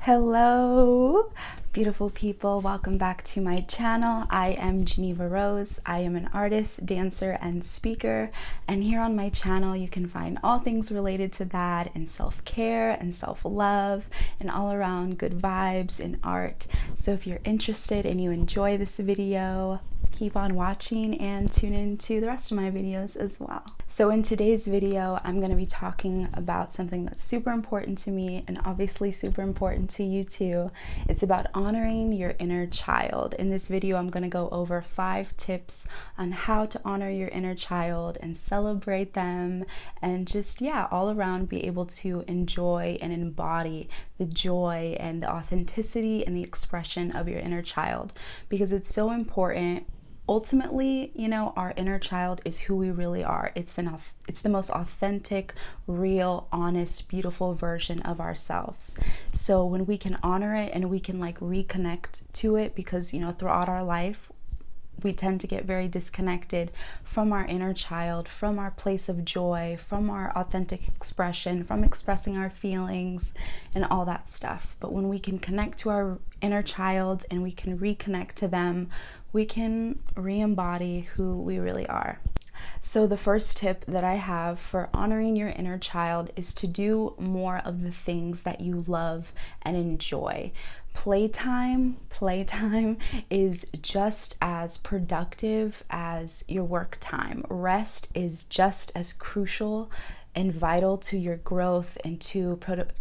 Hello, beautiful people. Welcome back to my channel. I am Geneva Rose. I am an artist, dancer, and speaker. And here on my channel, you can find all things related to that and self-care and self-love and all around good vibes in art. So if you're interested and you enjoy this video, keep on watching and tune into the rest of my videos as well. So in today's video, I'm going to be talking about something that's super important to me and obviously super important to you too. It's about honoring your inner child. In this video, I'm going to go over 5 tips on how to honor your inner child and celebrate them and just, all around be able to enjoy and embody the joy and the authenticity and the expression of your inner child, because it's so important. Ultimately, our inner child is who we really are. It's the most authentic, real, honest, beautiful version of ourselves. So when we can honor it and we can reconnect to it, because throughout our life we tend to get very disconnected from our inner child, from our place of joy, from our authentic expression, from expressing our feelings and all that stuff. But when we can connect to our inner child and we can reconnect to them, we can re-embody who we really are. So the first tip that I have for honoring your inner child is to do more of the things that you love and enjoy. Playtime is just as productive as your work time. Rest is just as crucial and vital to your growth and to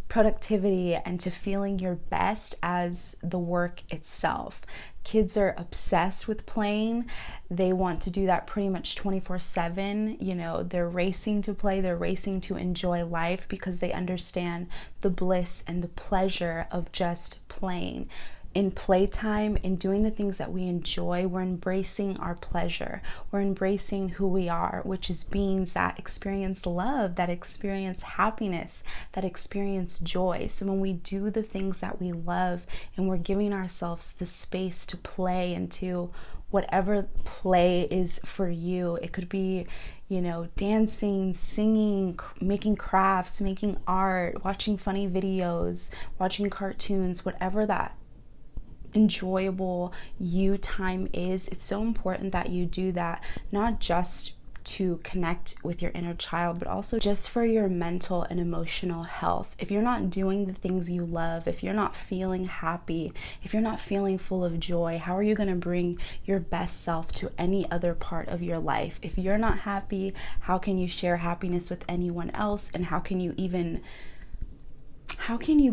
productivity and to feeling your best as the work itself. Kids are obsessed with playing. They want to do that pretty much 24/7. They're racing to play, they're racing to enjoy life because they understand the bliss and the pleasure of just playing. In playtime, in doing the things that we enjoy, we're embracing our pleasure. We're embracing who we are, which is beings that experience love, that experience happiness, that experience joy. So when we do the things that we love and we're giving ourselves the space to play into whatever play is for you, it could be dancing, singing, making crafts, making art, watching funny videos, watching cartoons, whatever that enjoyable you time is. It's so important that you do that, not just to connect with your inner child, but also just for your mental and emotional health. If you're not doing the things you love, if you're not feeling happy, if you're not feeling full of joy, how are you going to bring your best self to any other part of your life? If you're not happy, how can you share happiness with anyone else? And how can you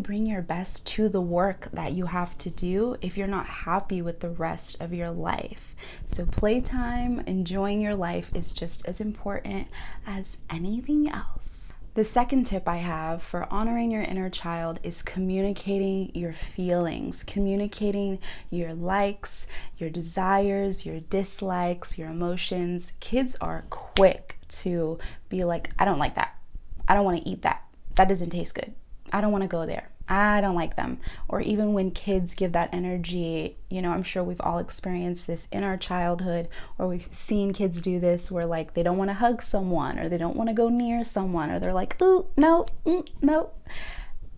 bring your best to the work that you have to do if you're not happy with the rest of your life? So playtime, enjoying your life, is just as important as anything else. The second tip I have for honoring your inner child is communicating your feelings, communicating your likes, your desires, your dislikes, your emotions. Kids are quick to be like, I don't like that. I don't want to eat that. That doesn't taste good. I don't want to go there. I don't like them. Or even when kids give that energy, I'm sure we've all experienced this in our childhood, or we've seen kids do this where they don't want to hug someone, or they don't want to go near someone, or they're like, ooh, no, no.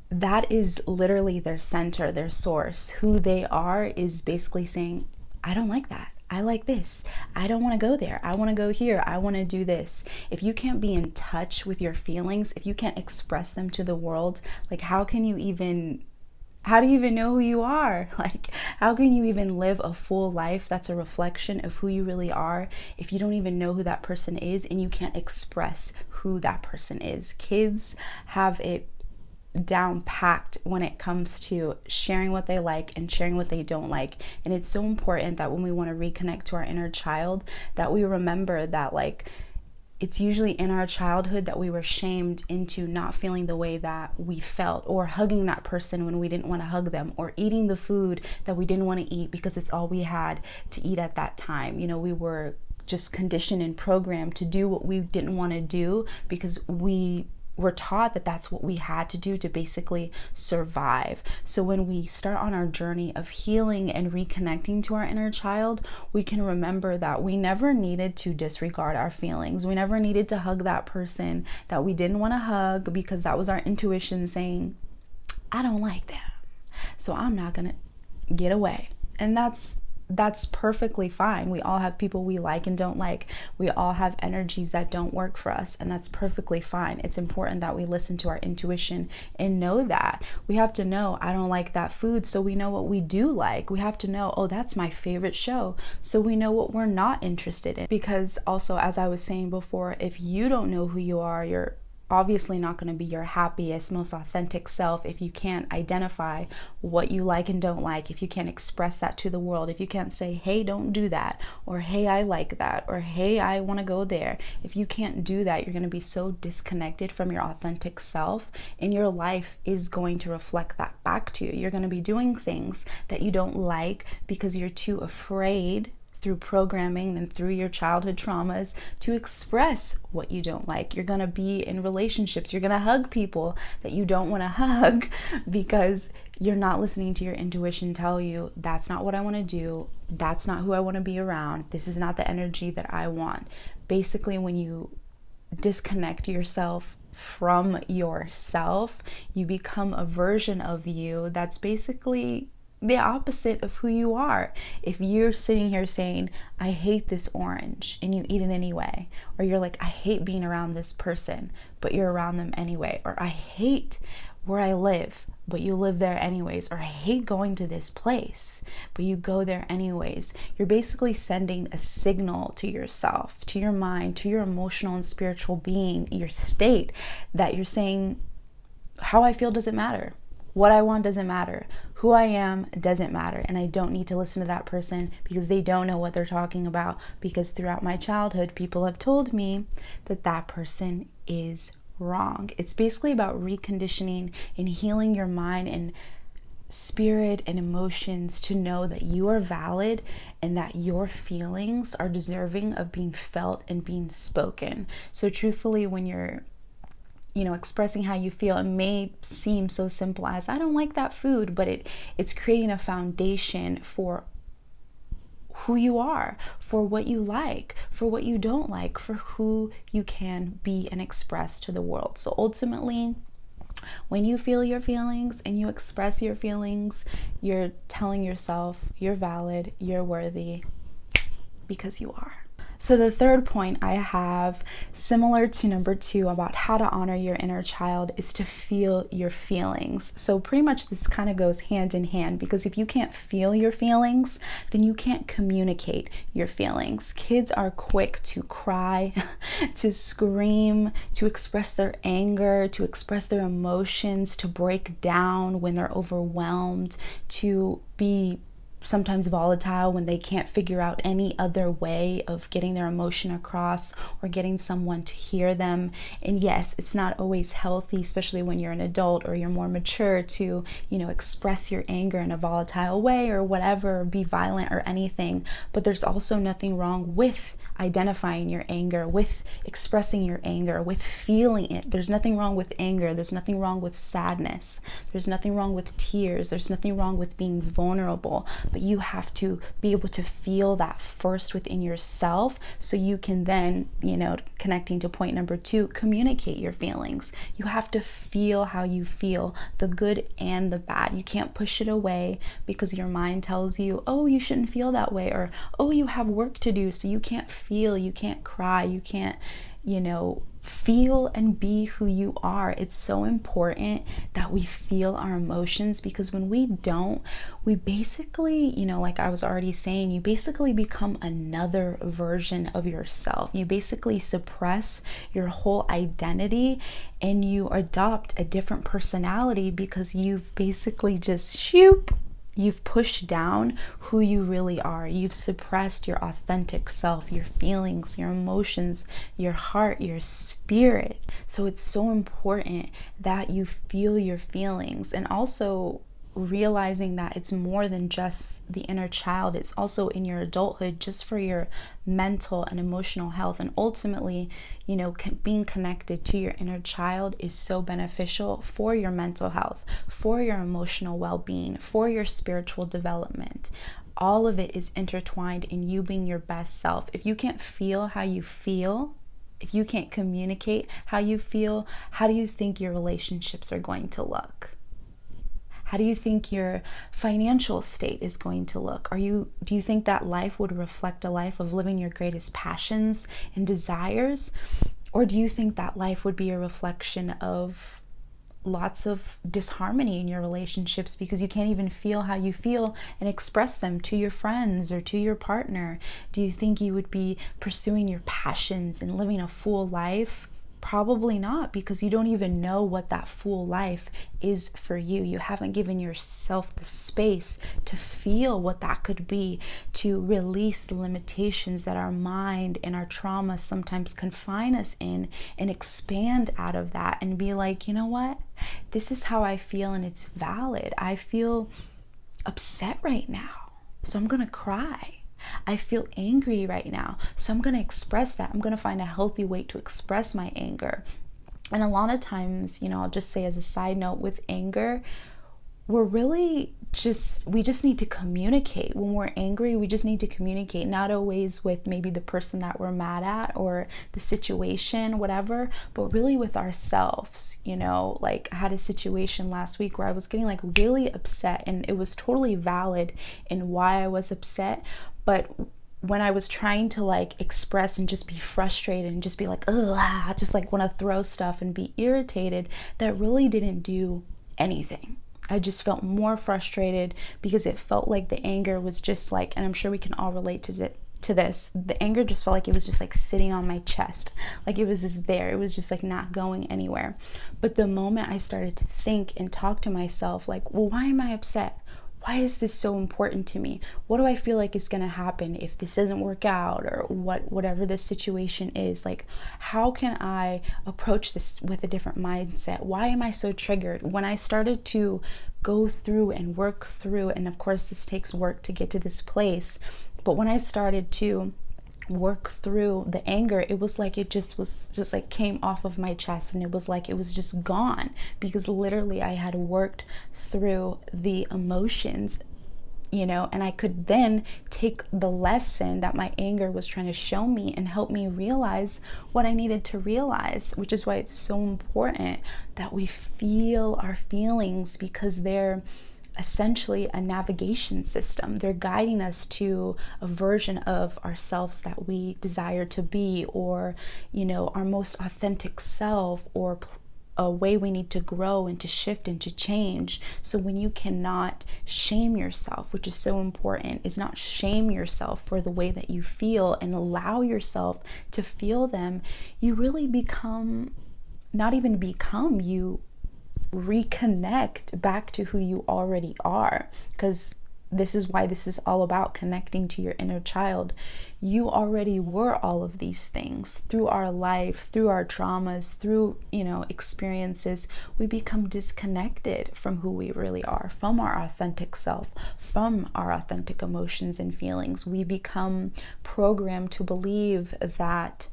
That is literally their center, their source. Who they are is basically saying, I don't like that. I like this. I don't want to go there. I want to go here. I want to do this. If you can't be in touch with your feelings, if you can't express them to the world, how do you even know who you are? How can you even live a full life that's a reflection of who you really are if you don't even know who that person is and you can't express who that person is? Kids have it down packed when it comes to sharing what they like and sharing what they don't like. And it's so important that when we want to reconnect to our inner child, that we remember that it's usually in our childhood that we were shamed into not feeling the way that we felt, or hugging that person when we didn't want to hug them, or eating the food that we didn't want to eat because it's all we had to eat at that time. We were just conditioned and programmed to do what we didn't want to do because we were taught that that's what we had to do to basically survive. So when we start on our journey of healing and reconnecting to our inner child, we can remember that we never needed to disregard our feelings. We never needed to hug that person that we didn't want to hug because that was our intuition saying, I don't like them. so I'm not gonna get away. And that's perfectly fine. We all have people we like and don't like. We all have energies that don't work for us, and that's perfectly fine. It's important that we listen to our intuition and know that. We have to know, I don't like that food, so we know what we do like. We have to know, oh, that's my favorite show, so we know what we're not interested in. Because also, as I was saying before, if you don't know who you are, you're obviously not going to be your happiest, most authentic self if you can't identify what you like and don't like, if you can't express that to the world, if you can't say, hey, don't do that, or hey, I like that, or hey, I want to go there. If you can't do that, you're going to be so disconnected from your authentic self, and your life is going to reflect that back to you. You're going to be doing things that you don't like because you're too afraid, through programming and through your childhood traumas, to express what you don't like. You're gonna be in relationships, you're gonna hug people that you don't want to hug because you're not listening to your intuition tell you, that's not what I want to do, that's not who I want to be around, this is not the energy that I want. Basically, when you disconnect yourself from yourself, you become a version of you that's basically the opposite of who you are. If you're sitting here saying, I hate this orange, and you eat it anyway, or you're like, I hate being around this person, but you're around them anyway, or I hate where I live, but you live there anyways, or I hate going to this place, but you go there anyways, you're basically sending a signal to yourself, to your mind, to your emotional and spiritual being, your state, that you're saying, how I feel doesn't matter. What I want doesn't matter. Who I am doesn't matter. And I don't need to listen to that person because they don't know what they're talking about. Because throughout my childhood, people have told me that that person is wrong. It's basically about reconditioning and healing your mind and spirit and emotions to know that you are valid and that your feelings are deserving of being felt and being spoken. So truthfully, when you're expressing how you feel, it may seem so simple as, I don't like that food, but it's creating a foundation for who you are, for what you like, for what you don't like, for who you can be and express to the world. So ultimately, when you feel your feelings and you express your feelings, you're telling yourself you're valid, you're worthy, because you are. So the third point I have, similar to number 2 about how to honor your inner child, is to feel your feelings. So pretty much this kind of goes hand in hand, because if you can't feel your feelings, then you can't communicate your feelings. Kids are quick to cry, to scream, to express their anger, to express their emotions, to break down when they're overwhelmed, to be sometimes volatile when they can't figure out any other way of getting their emotion across or getting someone to hear them. And yes, it's not always healthy, especially when you're an adult or you're more mature, to, express your anger in a volatile way or whatever, or be violent or anything. But there's also nothing wrong with identifying your anger, with expressing your anger, with feeling it. There's nothing wrong with anger. There's nothing wrong with sadness. There's nothing wrong with tears. There's nothing wrong with being vulnerable. But you have to be able to feel that first within yourself, so you can then, connecting to point number 2, communicate your feelings. You have to feel how you feel, the good and the bad. You can't push it away because your mind tells you, oh, you shouldn't feel that way, or oh, you have work to do, so you can't feel, you can't cry, you can't, feel and be who you are. It's so important that we feel our emotions, because when we don't, we basically, like I was already saying, you basically become another version of yourself. You basically suppress your whole identity and you adopt a different personality because you've basically just you've pushed down who you really are. You've suppressed your authentic self, your feelings, your emotions, your heart, your spirit. So it's so important that you feel your feelings, and also realizing that it's more than just the inner child. It's also in your adulthood, just for your mental and emotional health. And ultimately, being connected to your inner child is so beneficial for your mental health, for your emotional well-being, for your spiritual development. All of it is intertwined in you being your best self. If you can't feel how you feel, if you can't communicate how you feel, how do you think your relationships are going to look? How do you think your financial state is going to look? Do you think that life would reflect a life of living your greatest passions and desires? Or do you think that life would be a reflection of lots of disharmony in your relationships because you can't even feel how you feel and express them to your friends or to your partner? Do you think you would be pursuing your passions and living a full life? Probably not, because you don't even know what that full life is for you. You haven't given yourself the space to feel what that could be, to release the limitations that our mind and our trauma sometimes confine us in, and expand out of that and be like, you know what? This is how I feel and it's valid. I feel upset right now, so I'm gonna cry. I feel angry right now, so I'm going to express that. I'm going to find a healthy way to express my anger. And a lot of times, I'll just say as a side note, with anger, we just need to communicate. When we're angry, we just need to communicate, not always with maybe the person that we're mad at or the situation, whatever, but really with ourselves. Like I had a situation last week where I was getting like really upset, and it was totally valid in why I was upset. But when I was trying to like express and just be frustrated and just be like, just like want to throw stuff and be irritated, that really didn't do anything. I just felt more frustrated because it felt like the anger was just like, and I'm sure we can all relate to this, the anger just felt like it was just like sitting on my chest, like it was just there, it was just like not going anywhere. But the moment I started to think and talk to myself like, well, why am I upset? Why is this so important to me? What do I feel like is going to happen if this doesn't work out, or whatever this situation is? Like, how can I approach this with a different mindset? Why am I so triggered? When I started to go through and work through, and of course this takes work to get to this place, but when I started to work through the anger, it was like it just like came off of my chest, and it was like it was just gone, because literally I had worked through the emotions, and I could then take the lesson that my anger was trying to show me and help me realize what I needed to realize, which is why it's so important that we feel our feelings, because they're essentially a navigation system. They're guiding us to a version of ourselves that we desire to be, or our most authentic self, or a way we need to grow and to shift and to change. So when you cannot shame yourself, which is so important, is not shame yourself for the way that you feel and allow yourself to feel them, you really become, not even become, you reconnect back to who you already are. Because this is why this is all about connecting to your inner child. You already were all of these things. Through our life, through our traumas, through experiences, we become disconnected from who we really are, from our authentic self, from our authentic emotions and feelings. We become programmed to believe that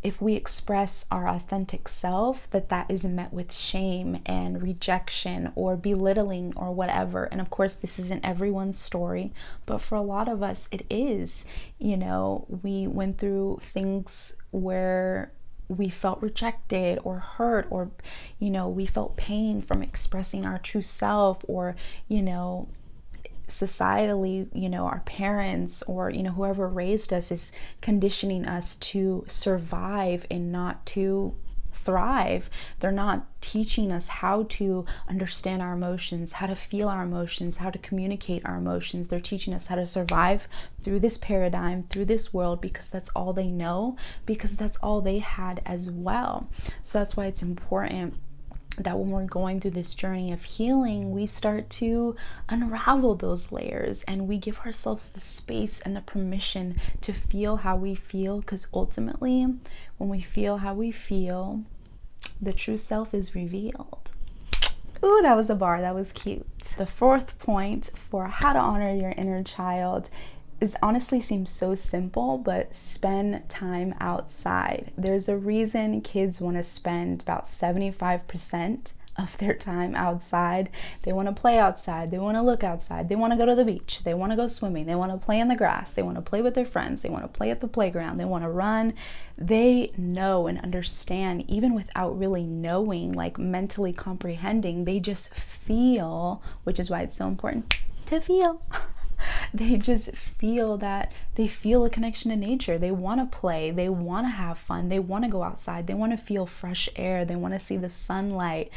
if we express our authentic self, that is met with shame and rejection or belittling or whatever. And of course, this isn't everyone's story, but for a lot of us, it is. We went through things where we felt rejected or hurt, or, we felt pain from expressing our true self, or, societally, our parents or, whoever raised us is conditioning us to survive and not to thrive. They're not teaching us how to understand our emotions, how to feel our emotions, how to communicate our emotions. They're teaching us how to survive through this paradigm, through this world, because that's all they know, because that's all they had as well. So that's why it's important that when we're going through this journey of healing, we start to unravel those layers, and we give ourselves the space and the permission to feel how we feel, because ultimately, when we feel how we feel, the true self is revealed. Ooh, that was a bar. That was cute. The fourth point for how to honor your inner child is, honestly, seems so simple, but spend time outside. There's a reason kids want to spend about 75% of their time outside. They want to play outside. They want to look outside. They want to go to the beach. They want to go swimming. They want to play in the grass. They want to play with their friends. They want to play at the playground. They want to run. They know and understand, even without really knowing, like mentally comprehending. They just feel, which is why it's so important to feel. They just feel that they feel a connection to nature. They want to play. They want to have fun. They want to go outside. They want to feel fresh air. They want to see the sunlight.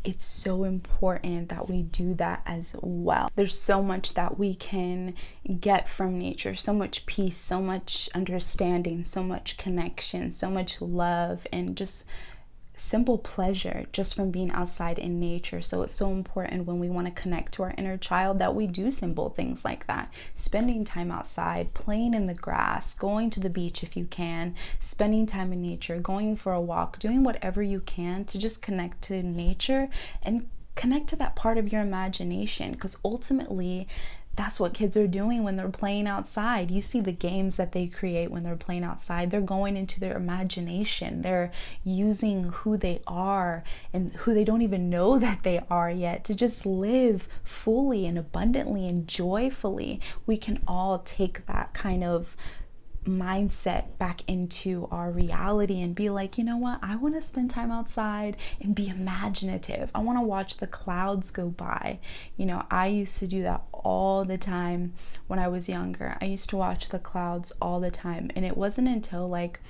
It's so important that we do that as well. There's so much that we can get from nature, so much peace, so much understanding, so much connection, so much love, and just simple pleasure just from being outside in nature. So it's so important when we want to connect to our inner child that we do simple things like that. Spending time outside, playing in the grass, going to the beach if you can, spending time in nature, going for a walk, doing whatever you can to just connect to nature and connect to that part of your imagination, because ultimately that's what kids are doing when they're playing outside. You see the games that they create when they're playing outside. They're going into their imagination. They're using who they are and who they don't even know that they are yet to just live fully and abundantly and joyfully. We can all take that kind of mindset back into our reality and be like, you know what, I want to spend time outside and be imaginative. I want to watch the clouds go by. You know, I used to do that all the time when I was younger. I used to watch the clouds all the time, and it wasn't until like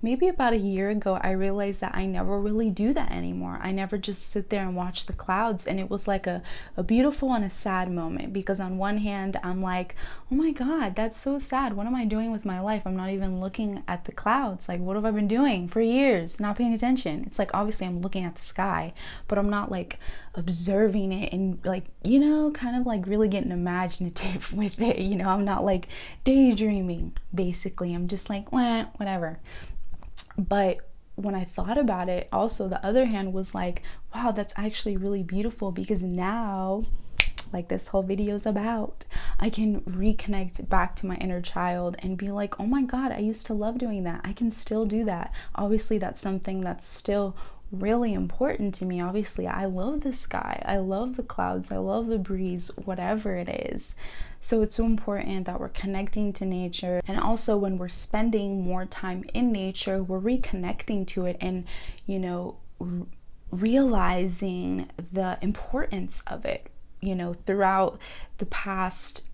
maybe about a year ago I realized that I never really do that anymore. I never just sit there and watch the clouds, and it was like a beautiful and a sad moment, because on one hand I'm like, oh my god, that's so sad. What am I doing with my life? I'm not even looking at the clouds. Like, what have I been doing for years? Not paying attention. It's like, obviously I'm looking at the sky, but I'm not like observing it and like, you know, kind of like really getting imaginative with it. You know, I'm not like daydreaming, basically. I'm just like, whatever. But when I thought about it, also the other hand was like, wow, that's actually really beautiful, because now, like this whole video is about, I can reconnect back to my inner child and be like, oh my god, I used to love doing that. I can still do that. Obviously that's something that's still really important to me. Obviously I love the sky, I love the clouds, I love the breeze, whatever it is. So it's so important that we're connecting to nature, and also when we're spending more time in nature, we're reconnecting to it and, you know, realizing the importance of it. You know, throughout the past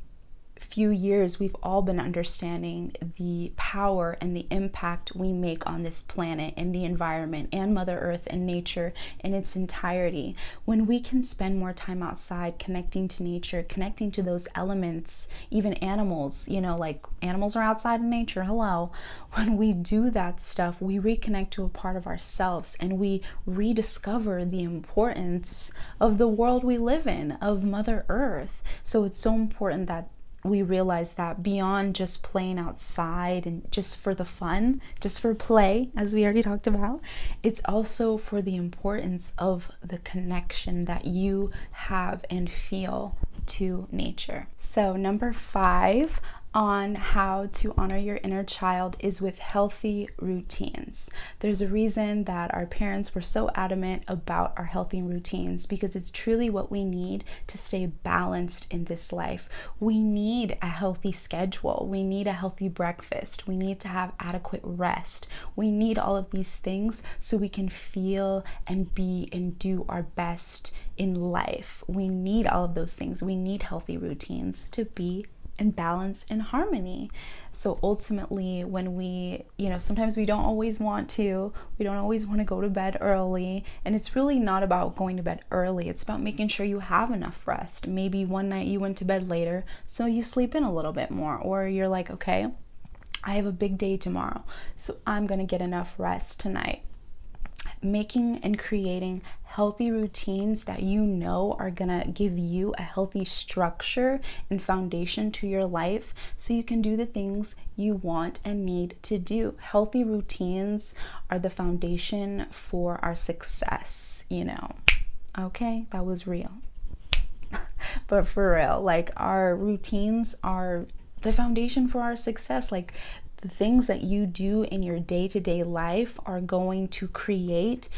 few years, we've all been understanding the power and the impact we make on this planet and the environment and Mother Earth and nature in its entirety. When we can spend more time outside connecting to nature, connecting to those elements, even animals, you know, like animals are outside in nature, hello. When we do that stuff, we reconnect to a part of ourselves and we rediscover the importance of the world we live in, of Mother Earth. So it's so important that we realize that beyond just playing outside and just for the fun, just for play, as we already talked about, it's also for the importance of the connection that you have and feel to nature. So number 5 on how to honor your inner child is with healthy routines. There's a reason that our parents were so adamant about our healthy routines, because it's truly what we need to stay balanced in this life. We need a healthy schedule. We need a healthy breakfast. We need to have adequate rest. We need all of these things so we can feel and be and do our best in life. We need all of those things. We need healthy routines to be in balance and harmony. So ultimately, when we, you know, sometimes we don't always want to go to bed early, and it's really not about going to bed early. It's about making sure you have enough rest. Maybe one night you went to bed later, so you sleep in a little bit more, or you're like, okay, I have a big day tomorrow, so I'm gonna get enough rest tonight. Making and creating healthy routines that you know are gonna give you a healthy structure and foundation to your life, so you can do the things you want and need to do. Healthy routines are the foundation for our success, you know. Okay, that was real. But for real, like, our routines are the foundation for our success. Like, the things that you do in your day-to-day life are going to create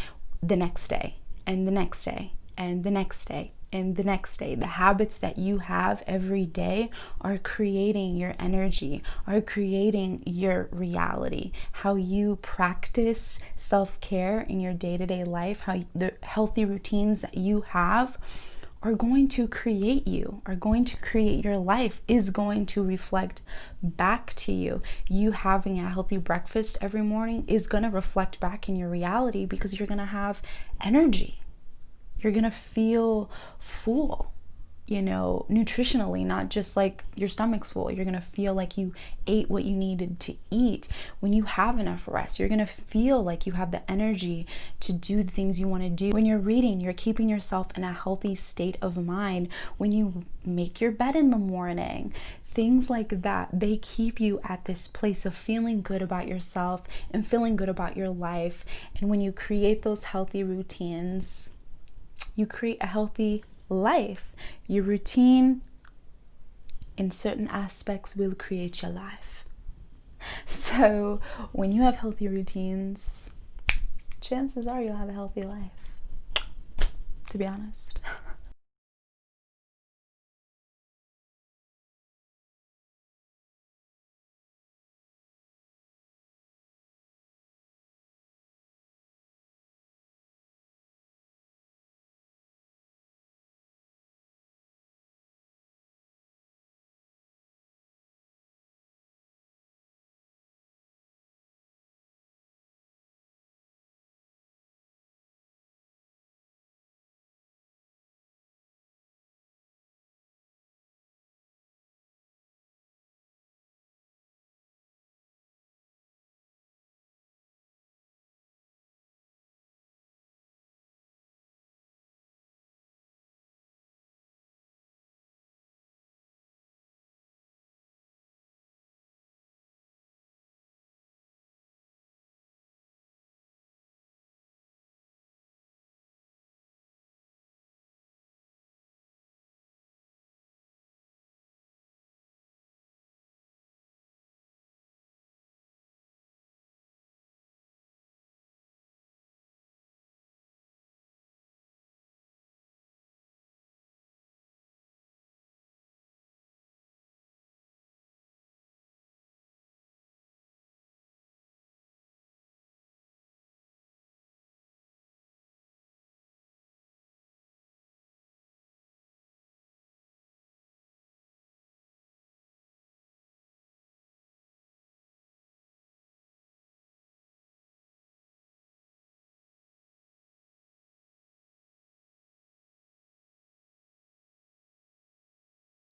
the next day. and the next day, and the next day, and the next day. The habits that you have every day are creating your energy, are creating your reality. How you practice self-care in your day-to-day life, how the healthy routines that you have are going to create you, are going to create your life, is going to reflect back to you. You having a healthy breakfast every morning is going to reflect back in your reality, because you're going to have energy. You're going to feel full, you know, nutritionally, not just like your stomach's full. You're going to feel like you ate what you needed to eat. When you have enough rest, you're going to feel like you have the energy to do the things you want to do. When you're reading, you're keeping yourself in a healthy state of mind. When you make your bed in the morning, things like that, they keep you at this place of feeling good about yourself and feeling good about your life. And when you create those healthy routines, you create a healthy life. Your routine in certain aspects will create your life. So when you have healthy routines, chances are you'll have a healthy life, to be honest.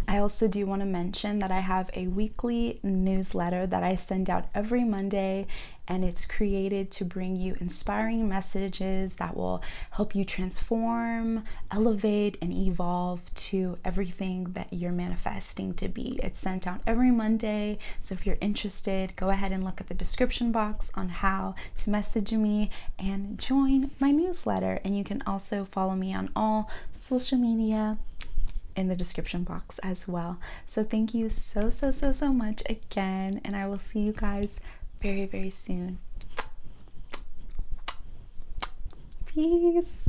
I also do want to mention that I have a weekly newsletter that I send out every Monday, and it's created to bring you inspiring messages that will help you transform, elevate, and evolve to everything that you're manifesting to be. It's sent out every Monday, so if you're interested, go ahead and look at the description box on how to message me and join my newsletter. And you can also follow me on all social media in the description box as well. So thank you so much again, and I will see you guys very soon. Peace.